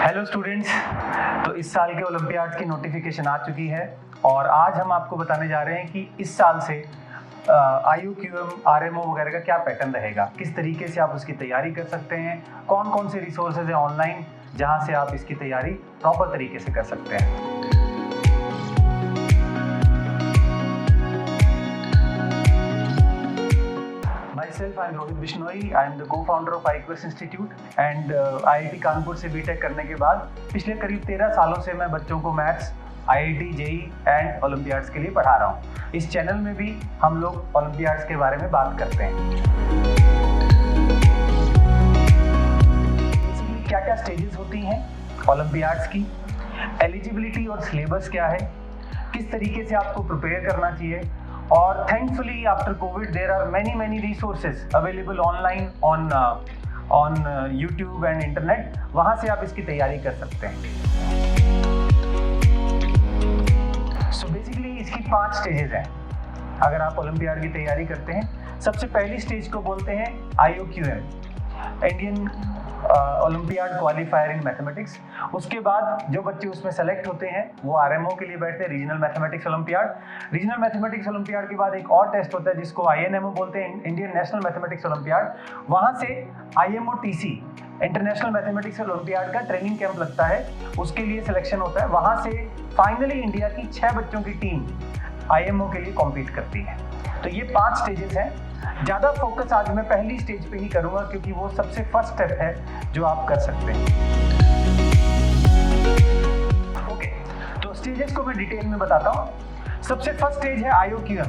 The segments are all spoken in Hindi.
हेलो स्टूडेंट्स, तो इस साल के ओलंपियाड की नोटिफिकेशन आ चुकी है और आज हम आपको बताने जा रहे हैं कि इस साल से IUQM, RMO वगैरह का क्या पैटर्न रहेगा, किस तरीके से आप उसकी तैयारी कर सकते हैं, कौन कौन से रिसोर्सेज हैं ऑनलाइन जहां से आप इसकी तैयारी प्रॉपर तरीके से कर सकते हैं। Myself, I am Rohit Bishnoi. I am the co-founder of iQuest Institute and IIT Kanpur से बीटेक करने के बाद पिछले करीब 13 सालों से मैं बच्चों को maths, IIT, JEE and Olympiads के लिए पढ़ा रहा हूँ। इस चैनल में भी हम लोग ओलंपियाड्स के बारे में बात करते हैं। इसकी क्या क्या स्टेजेस होती हैं ओलंपियाड्स की, एलिजिबिलिटी और सिलेबस क्या है, किस तरीके से आपको प्रिपेयर करना चाहिए, और thankfully after COVID there are many resources available online on YouTube and internet, वहाँ से आप इसकी तैयारी कर सकते हैं। So basically इसकी 5 स्टेजेस हैं अगर आप ओलंपियाड की तैयारी करते हैं। सबसे पहली स्टेज को बोलते हैं IUQM, Indian olympiad qualifier in mathematics. उसके बाद जो बच्चे उसमें सेलेक्ट होते हैं वो RMO के लिए बैठते हैं, regional mathematics olympiad. Regional mathematics olympiad के बाद एक और टेस्ट होता है जिसको INMO बोलते हैं, इंडियन नेशनल मैथमेटिक्स ओलंपियाड। वहाँ से IMOTC, इंटरनेशनल मैथमेटिक्स ओलंपियाड का ट्रेनिंग कैंप लगता है, उसके लिए सिलेक्शन होता है। वहाँ से फाइनली इंडिया की 6 बच्चों की टीम IMO के लिए कॉम्पीट करती है। तो ये 5 स्टेजेस हैं। ज़्यादा फोकस आज मैं पहली स्टेज पे ही करूँगा क्योंकि वो सबसे फर्स्ट स्टेप है जो आप कर सकते हैं। ओके, तो स्टेजेस को मैं डिटेल में बताता हूँ। सबसे फर्स्ट स्टेज है IUQM।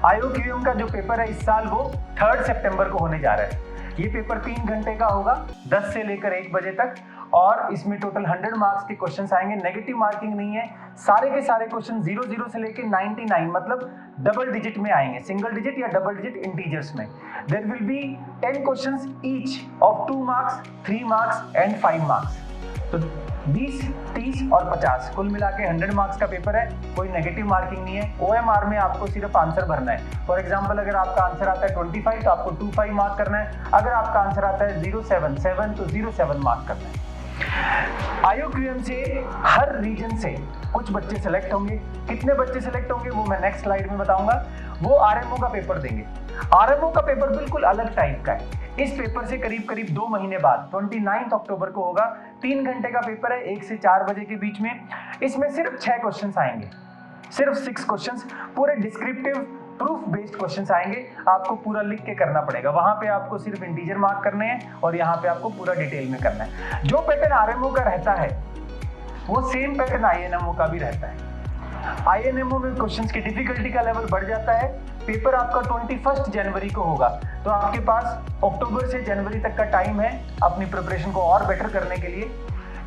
IUQM का जो पेपर है इस साल वो 3 सितंबर को होने जा रहा है। ये पेपर 3 घंटे का होगा, 10 से लेकर 1 बजे तक, और इसमें टोटल 100 मार्क्स के क्वेश्चंस आएंगे। नेगेटिव मार्किंग नहीं है, सारे के सारे क्वेश्चन 00 से लेकर 99 मतलब डबल डिजिट में आएंगे, सिंगल डिजिट या डबल डिजिट इंटीजर्स में। There will be 10 questions each of 2 marks, 3 marks and 5 marks. तो 20, 30 और 50 कुल मिला के 100 मार्क्स का पेपर है। कोई नेगेटिव मार्किंग नहीं है। OMR में आपको सिर्फ आंसर भरना है। फॉर एग्जांपल अगर आपका आंसर आता है 25 तो आपको 25 मार्क करना है। अगर आपका आंसर आता है 077 तो 07 मार्क करना है। IUQM से हर रीजन से कुछ बच्चे सेलेक्ट होंगे। कितने बच्चे सेलेक्ट होंगे वो मैं नेक्स्ट स्लाइड में बताऊंगा। वो RMO का पेपर देंगे। RMO का पेपर बिल्कुल अलग टाइप का है। इस पेपर से करीब 2 महीने बाद 29 अक्टूबर को होगा। 3 घंटे का पेपर है, 1 से 4 बजे के बीच में। इसमें सिर्फ 6 क्वेश्चंस आएंगे, सिर्फ 6 क्वेश्चंस, पूरे डिस्क्रिप्टिव प्रूफ बेस्ड क्वेश्चंस आएंगे। आपको पूरा लिख के करना पड़ेगा। वहां पे आपको सिर्फ इंटीजर मार्क करने हैं और यहाँ पे आपको पूरा डिटेल में करना है। जो पैटर्न RMO का रहता है वो सेम पैटर्न INMO का भी रहता है। INMO में क्वेश्चंस की डिफिकल्टी का लेवल बढ़ जाता है। पेपर आपका 21 जनवरी को होगा, तो आपके पास अक्टूबर से जनवरी तक का टाइम है अपनी प्रिपरेशन को और बेटर करने के लिए।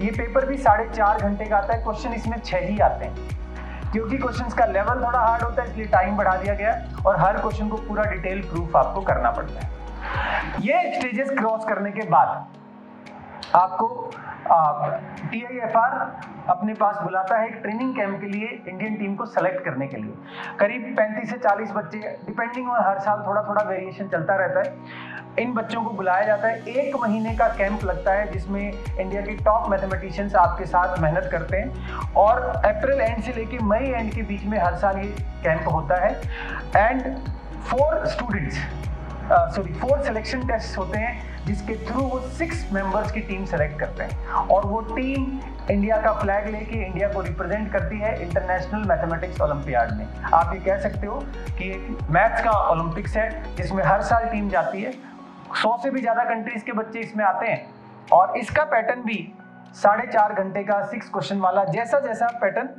ये पेपर भी 4.5 घंटे का आता है। क्वेश्चन इसमें 6 ही आते हैं क्योंकि क्वेश्चंस का लेवल थोड़ा हार्ड होता है, इसलिए टाइम बढ़ा दिया गया और हर क्वेश्चन को पूरा डिटेल प्रूफ आपको करना पड़ता है। ये स्टेजेस क्रॉस करने के बाद आपको TIFR अपने पास बुलाता है एक ट्रेनिंग कैंप के लिए इंडियन टीम को सेलेक्ट करने के लिए। करीब 35 से 40 बच्चे, डिपेंडिंग ऑन हर साल थोड़ा वेरिएशन चलता रहता है। इन बच्चों को बुलाया जाता है। 1 महीने का कैंप लगता है जिसमें इंडिया के टॉप मैथमेटिशियंस आपके साथ मेहनत करते हैं और अप्रैल एंड से लेकर मई एंड के बीच में हर साल ये कैंप होता है। एंड 4 सिलेक्शन टेस्ट होते हैं जिसके थ्रू वो 6 मेंबर्स की टीम सेलेक्ट करते हैं और वो टीम इंडिया का फ्लैग लेके इंडिया को रिप्रेजेंट करती है इंटरनेशनल मैथमेटिक्स ओलंपियाड में। आप ये कह सकते हो कि मैथ्स का ओलंपिक्स है जिसमें हर साल टीम जाती है। 100 से भी ज़्यादा कंट्रीज के बच्चे इसमें आते हैं और इसका पैटर्न भी 4.5 घंटे का 6 क्वेश्चन वाला, जैसा पैटर्न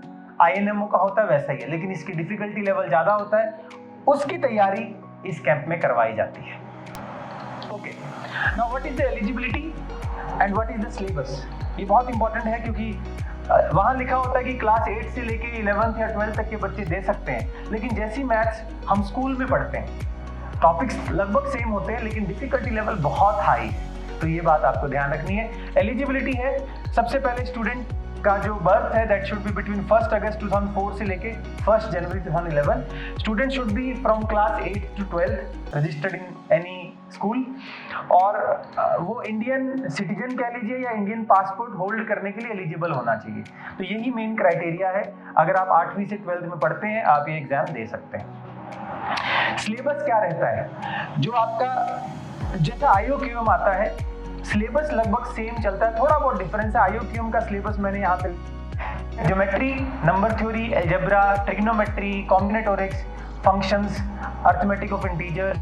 INMO का होता है वैसा ही है, लेकिन इसकी डिफिकल्टी लेवल ज़्यादा होता है। उसकी तैयारी इस कैंप में करवाई जाती है। Okay, now what is the eligibility and what is the syllabus. ये बहुत इंपॉर्टेंट है क्योंकि वहाँ लिखा होता है कि क्लास 8 से लेके 11th या 12th तक के बच्चे दे सकते हैं, लेकिन जैसी मैथ्स हम स्कूल में पढ़ते हैं टॉपिक्स लगभग सेम होते हैं लेकिन डिफिकल्टी लेवल बहुत हाई है, तो ये बात आपको ध्यान रखनी है। एलिजिबिलिटी है, सबसे पहले स्टूडेंट का जो बर्थ है दैट शुड बी बिटवीन 1 अगस्त 2004 से लेके 1 जनवरी 2011। Student should be from class 8 to 12 registered in any school, और वो इंडियन सिटीजन कह लीजिए या इंडियन पासपोर्ट होल्ड करने के लिए एलिजिबल होना चाहिए। तो यही मेन क्राइटेरिया है। अगर आप 8वीं से 12th में पढ़ते हैं आप ये एग्जाम दे सकते हैं। सिलेबस क्या रहता है? जो आपका जैसा IOQM आता है, सिलेबस लगभग सेम चलता है, थोड़ा बहुत डिफरेंस है। IOQM का सिलेबस मैंने यहाँ पे geometry, number theory, algebra, trigonometry, combinatorics, functions, arithmetic of integer,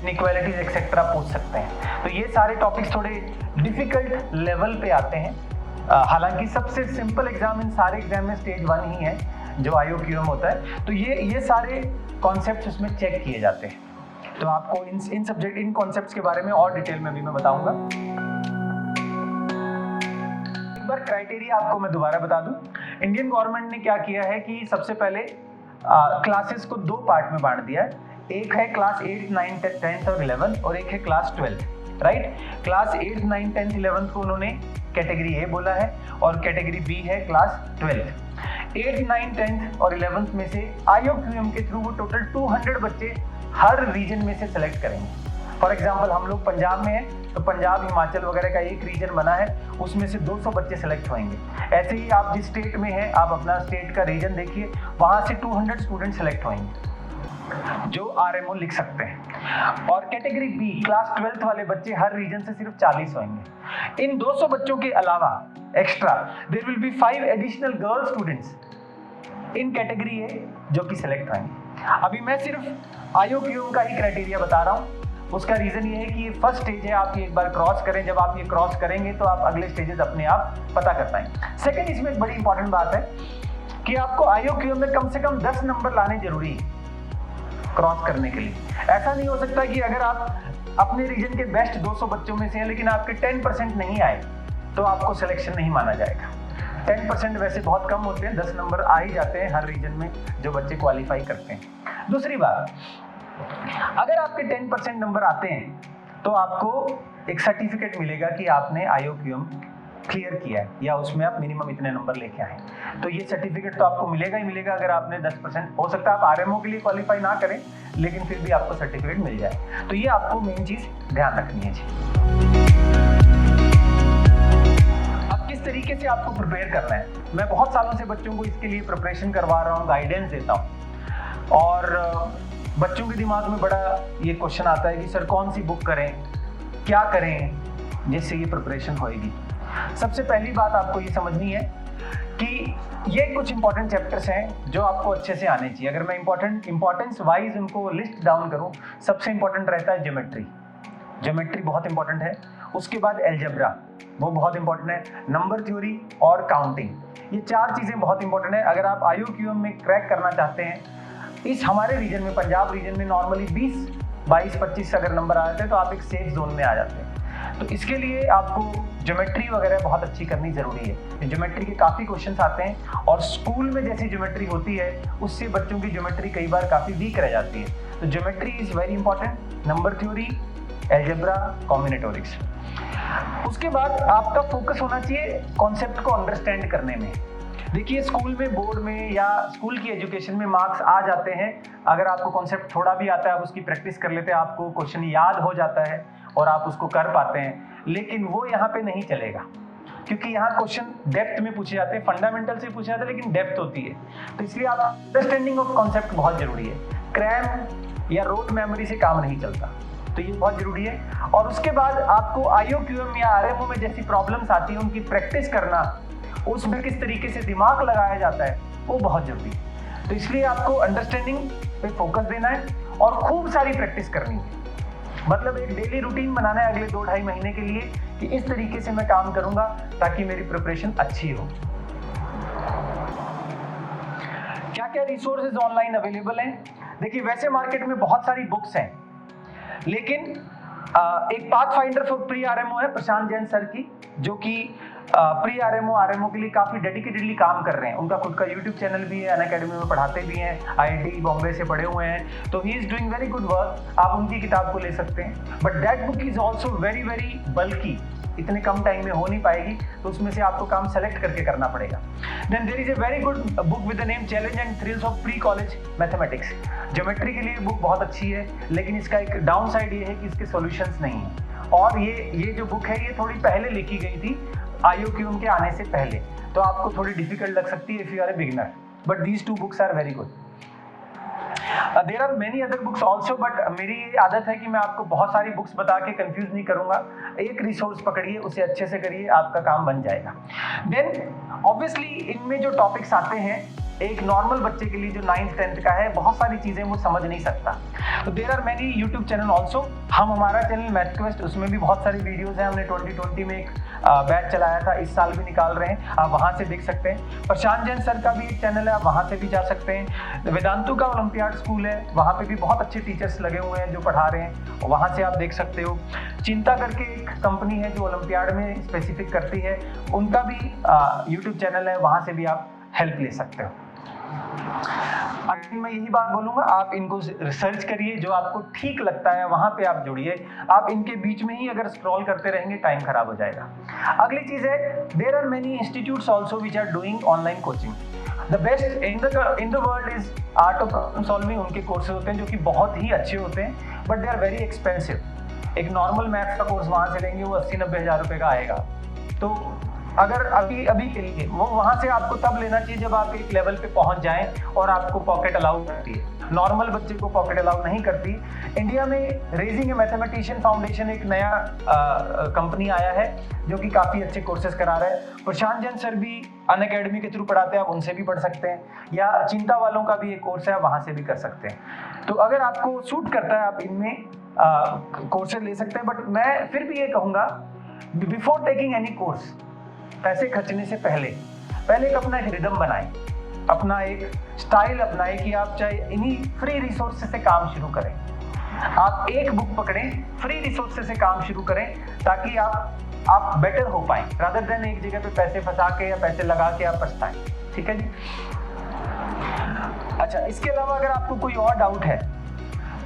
inequalities etcetera पूछ सकते हैं। तो ये सारे टॉपिक्स थोड़े डिफिकल्ट लेवल पे आते हैं। हालांकि सबसे सिंपल एग्जाम इन सारे एग्जाम में स्टेज 1 ही है जो IOQM होता है। तो ये सारे कॉन्सेप्ट्स उसमें चेक किए जाते हैं। तो आपको इन कॉन्सेप्ट्स के बारे में और डिटेल में भी मैं बताऊंगा। एक बार क्राइटेरिया आपको मैं दोबारा बता दूं। इंडियन गवर्नमेंट ने क्या किया है कि सबसे पहले क्लासेस को 2 पार्ट में बांट दिया है। एक है क्लास 8, 9, 10 और 11 और एक है क्लास 12, राइट। क्लास 8, 9, 10, 11 को उन्होंने कैटेगरी A बोला है और कैटेगरी B है क्लास 12। 8, 9, 10 और 11 में से IOQM के थ्रू वो टोटल 200 बच्चे हर रीजन में से सेलेक्ट करेंगे। फॉर एग्जाम्पल हम लोग पंजाब में हैं तो पंजाब, हिमाचल वगैरह का एक रीजन बना है, उसमें से 200 बच्चे सेलेक्ट होंगे। ऐसे ही आप जिस स्टेट में हैं आप अपना स्टेट का रीजन देखिए, वहाँ से 200 स्टूडेंट सेलेक्ट होंगे जो RMO लिख सकते हैं। और कैटेगरी B क्लास 12th वाले बच्चे हर रीजन से सिर्फ 40 होंगे। इन 200 बच्चों के अलावा extra there will be 5 additional girl students in category A जो कि सेलेक्ट होंगे। अभी मैं सिर्फ IOQM का ही क्राइटेरिया बता रहा हूँ। उसका रीजन ये है कि ये फर्स्ट स्टेज है, आप ये एक बार क्रॉस करें। जब आप ये क्रॉस करेंगे तो आप अगले स्टेजेस अपने आप पता कर पाएंगे। सेकंड, इसमें एक बड़ी इंपॉर्टेंट बात है कि आपको IOQM में कम से कम 10 नंबर लाने जरूरी है क्रॉस करने के लिए। ऐसा नहीं हो सकता कि अगर आप अपने रीजन के बेस्ट 200 बच्चों में से हैं लेकिन आपके 10% नहीं आए तो आपको सिलेक्शन नहीं माना जाएगा। 10% वैसे बहुत कम होते हैं, 10 नंबर आ ही जाते हैं हर रीजन में जो बच्चे क्वालिफाई करते हैं। दूसरी बात, अगर आपके 10% नंबर आते हैं तो आपको एक सर्टिफिकेट मिलेगा कि आपने IOQM क्लियर किया है या उसमें आप मिनिमम इतने नंबर लेके आए। तो ये सर्टिफिकेट तो आपको मिलेगा ही मिलेगा अगर आपने 10%, हो सकता है आप RMO के लिए क्वालिफाई ना करें लेकिन फिर भी आपको सर्टिफिकेट मिल जाए। तो ये आपको मेन चीज ध्यान रखनी है जी। अब किस तरीके से आपको प्रिपेयर करना है, मैं बहुत सालों से बच्चों को इसके लिए प्रिपरेशन करवा रहा हूँ, गाइडेंस देता हूँ। और बच्चों के दिमाग में बड़ा ये क्वेश्चन आता है कि सर कौन सी बुक करें, क्या करें जिससे ये प्रिपरेशन होएगी। सबसे पहली बात आपको ये समझनी है कि ये कुछ इंपॉर्टेंट चैप्टर्स हैं जो आपको अच्छे से आने चाहिए। अगर मैं इंपॉर्टेंस वाइज उनको लिस्ट डाउन करूं, सबसे इंपॉर्टेंट रहता है ज्योमेट्री बहुत इंपॉर्टेंट है। उसके बाद अलजेब्रा वो बहुत इंपॉर्टेंट है, नंबर थ्योरी और काउंटिंग, ये 4 चीज़ें बहुत इंपॉर्टेंट है। अगर आप IOQM में क्रैक करना चाहते हैं, इस हमारे रीजन में पंजाब रीजन में नॉर्मली 20, 22, 25 अगर नंबर आ जाते हैं तो आप एक सेफ जोन में आ जाते हैं। तो इसके लिए आपको ज्योमेट्री वगैरह बहुत अच्छी करनी जरूरी है। ज्योमेट्री के काफ़ी क्वेश्चंस आते हैं और स्कूल में जैसी ज्योमेट्री होती है उससे बच्चों की ज्योमेट्री कई बार काफ़ी वीक रह जाती है। तो geometry is very important, number theory, algebra, combinatorics. उसके बाद आपका फोकस होना चाहिए कॉन्सेप्ट को अंडरस्टैंड करने में। देखिए स्कूल में, बोर्ड में या स्कूल की एजुकेशन में मार्क्स आ जाते हैं अगर आपको कॉन्सेप्ट थोड़ा भी आता है, आप उसकी प्रैक्टिस कर लेते हैं, आपको क्वेश्चन याद हो जाता है और आप उसको कर पाते हैं। लेकिन वो यहाँ पे नहीं चलेगा क्योंकि यहाँ क्वेश्चन डेप्थ में पूछे जाते हैं, फंडामेंटल से पूछे जाते हैं लेकिन डेप्थ होती है। तो इसलिए आप अंडरस्टैंडिंग ऑफ कॉन्सेप्ट बहुत जरूरी है। क्रैम या रोट मेमोरी से काम नहीं चलता, तो ये बहुत जरूरी है। और उसके बाद आपको IOQM या RMO में जैसी प्रॉब्लम्स आती है उनकी प्रैक्टिस करना, उसमें किस तरीके से दिमाग लगाया जाता है वो बहुत जरूरी है। तो इसलिए आपको अंडरस्टैंडिंग पे फोकस देना है और खूब सारी प्रैक्टिस करनी है। मतलब एक डेली रूटीन बनाना है अगले 2-2.5 महीने के लिए कि इस तरीके से मैं काम करूंगा ताकि मेरी प्रिपरेशन अच्छी हो। क्या क्या रिसोर्सेज ऑनलाइन अवेलेबल हैं? देखिए वैसे मार्केट में बहुत सारी बुक्स हैं लेकिन एक path finder for pre RMO है प्रशांत जैन सर की, जो कि प्री RMO के लिए काफ़ी डेडिकेटेडली काम कर रहे हैं। उनका खुद का YouTube चैनल भी है, अनअकैडमी में पढ़ाते भी हैं, IIT बॉम्बे से पढ़े हुए हैं, तो he is doing very good work. आप उनकी किताब को ले सकते हैं। But that book is also very very बल्की, इतने कम टाइम में हो नहीं पाएगी, तो उसमें से आपको काम सेलेक्ट करके करना पड़ेगा। Then there is a very good book with the name challenge and thrills of pre college mathematics. Geometry के लिए बुक बहुत अच्छी है, लेकिन इसका एक डाउन साइड ये है कि इसके सॉल्यूशंस नहीं है। और ये जो बुक है ये थोड़ी पहले लिखी गई थी IOQM के आने से पहले, तो आपको थोड़ी डिफिकल्ट लग सकती है if you are a beginner, but these 2 books are very good. There are many other books also, but मेरी ये आदत है कि मैं आपको बहुत सारी बुक्स बता के कंफ्यूज नहीं करूंगा। एक रिसोर्स पकड़िए, उसे अच्छे से करिए, आपका काम बन जाएगा। देन ऑब्वियसली इनमें जो टॉपिक्स आते हैं, एक नॉर्मल बच्चे के लिए जो 9th 10th का है, बहुत सारी चीजें वो समझ नहीं सकता। तो there are many YouTube channel also. हमारा चैनल मैथ क्वेस्ट, उसमें भी बहुत सारी वीडियोस हैं। हमने 2020 में एक बैच चलाया था, इस साल भी निकाल रहे हैं, आप वहां से देख सकते हैं। प्रशांत जैन सर का भी एक चैनल है, आप वहां से भी जा सकते हैं। वेदांतु का ओलंपियाड स्कूल है, वहां पे भी बहुत अच्छे टीचर्स लगे हुए हैं जो पढ़ा रहे हैं, वहां से आप देख सकते हो। चिंता करके एक कंपनी है जो ओलंपियाड में स्पेसिफिक करती है, उनका भी यूट्यूब चैनल है, वहां से भी आप हेल्प ले सकते हो। अगर मैं यही बात बोलूंगा, आप इनको रिसर्च करिए, जो आपको ठीक लगता है वहां पे आप जुड़िए। आप इनके बीच में ही अगर स्क्रॉल करते रहेंगे, टाइम खराब हो जाएगा। अगली चीज है, there are many institutes also which are doing online coaching. The best in the world is art of problem solving. उनके कोर्सेज होते हैं जो कि बहुत ही अच्छे होते हैं, but they are very expensive. एक नॉर्मल मैथ्स का कोर्स वहां से लेंगे, वो 80-90 हज़ार रुपए का आएगा। तो अगर अभी के लिए वो वहां से आपको तब लेना चाहिए जब आप एक लेवल पे पहुंच जाएं और आपको पॉकेट अलाउ करती है। नॉर्मल बच्चे को पॉकेट अलाउ नहीं करती। इंडिया में रेजिंग ए मैथमेटिशियन फाउंडेशन एक नया कंपनी आया है जो कि काफ़ी अच्छे कोर्सेज करा रहा है। प्रशांत जैन सर भी अनअकैडमी के थ्रू पढ़ाते हैं, आप उनसे भी पढ़ सकते हैं, या चिंता वालों का भी एक कोर्स है, वहाँ से भी कर सकते हैं। तो अगर आपको सूट करता है, आप इनमें कोर्सेज ले सकते हैं। बट मैं फिर भी ये कहूँगा, बिफोर टेकिंग एनी कोर्स, पैसे खर्चने से पहले एक अपना एक रिदम बनाएं, अपना एक स्टाइल अपनाएं कि आप चाहे इन्हीं फ्री रिसोर्सेज से काम शुरू करें। आप एक बुक पकड़ें, फ्री रिसोर्सेज से काम शुरू करें, ताकि आप बेटर हो पाएं, रादर देन एक जगह पे पैसे फंसा के या पैसे लगा के आप पछताएं। ठीक है जी। अच्छा, इसके अलावा अगर आपको कोई और डाउट है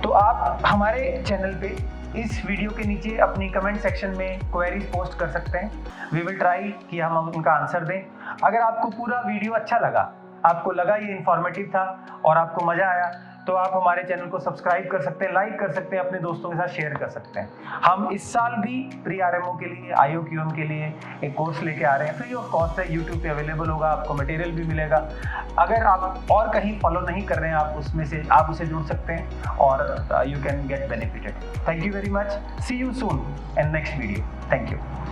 तो आप हमारे चैनल पे इस वीडियो के नीचे अपनी कमेंट सेक्शन में क्वेरीज पोस्ट कर सकते हैं। वी विल ट्राई कि हम उनका आंसर दें। अगर आपको पूरा वीडियो अच्छा लगा, आपको लगा ये इन्फॉर्मेटिव था और आपको मज़ा आया, तो आप हमारे चैनल को सब्सक्राइब कर सकते हैं, लाइक कर सकते हैं, अपने दोस्तों के साथ शेयर कर सकते हैं। हम इस साल भी प्री RMO के लिए, IOQM के लिए एक कोर्स लेके आ रहे हैं, फ्री ऑफ कॉस्ट है, यूट्यूब पे अवेलेबल होगा, आपको मटेरियल भी मिलेगा। अगर आप और कहीं फॉलो नहीं कर रहे हैं, आप उसे जुड़ सकते हैं और you can get benefited. Thank you very much. See you soon in next video. Thank you.